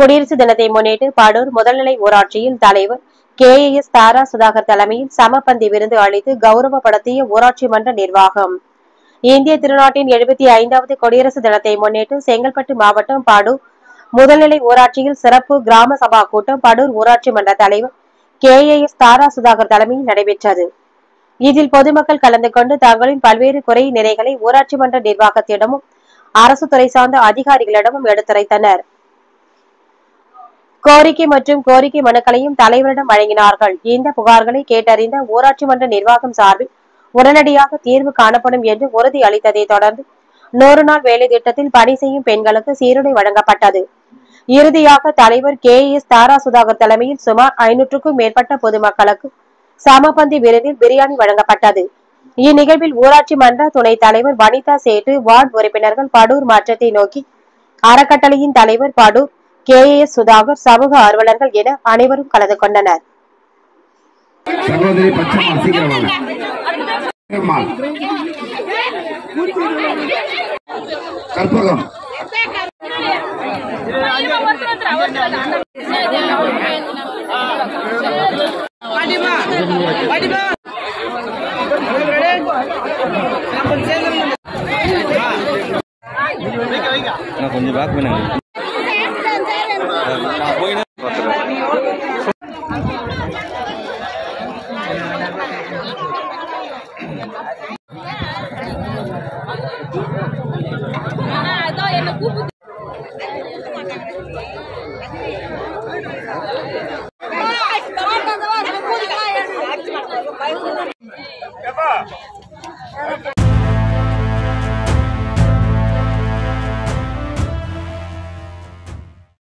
குடியரசு தினத்தை முன்னிட்டு பாடூர் முதல்நிலை ஊராட்சியில் தலைவர் KAS தாரா சுதாகர் தலைமையில் சமபந்தி விருந்து அளித்து கௌரவப்படுத்திய ஊராட்சி மன்ற நிர்வாகம். இந்திய திருநாட்டின் 75வது குடியரசு தினத்தை முன்னிட்டு செங்கல்பட்டு மாவட்டம் பாடூர் முதல்நிலை ஊராட்சியில் சிறப்பு கிராம சபா கூட்டம் பாடூர் ஊராட்சி மன்ற தலைவர் KAS தாரா சுதாகர் தலைமையில் நடைபெற்றது. இதில் பொதுமக்கள் கலந்து கொண்டு தங்களின் பல்வேறு குறை நிறைகளை ஊராட்சி மன்ற நிர்வாகத்திடமும் அரசு துறை சார்ந்த அதிகாரிகளிடமும் எடுத்துரைத்தனர். கோரிக்கை மற்றும் கோரிக்கை மனுக்களையும் தலைவரிடம் வழங்கினார்கள். இந்த புகார்களை கேட்டறிந்த ஊராட்சி மன்ற நிர்வாகம் சார்பில் உடனடியாக தீர்வு காணப்படும் என்று உறுதி அளித்ததை தொடர்ந்து 100 நாள் வேலை திட்டத்தில் பணி செய்யும் பெண்களுக்கு சீருடை வழங்கப்பட்டது. இறுதியாக தலைவர் KAS தாரா சுதாகர் தலைமையில் சுமார் 500க்கும் மேற்பட்ட பொதுமக்களுக்கு சமபந்தி விருந்தில் பிரியாணி வழங்கப்பட்டது. இந்நிகழ்வில் ஊராட்சி மன்ற துணைத் தலைவர் வனிதா சேட்டு, வார்டு உறுப்பினர்கள், பாடூர் மாற்றத்தை நோக்கி அறக்கட்டளையின் தலைவர் பாடூர் KAS சுதாகர், சமூக ஆர்வலர்கள் என அனைவரும் கலந்து கொண்டனர். கொஞ்சம் பேக் பண்ணுங்க. Apa?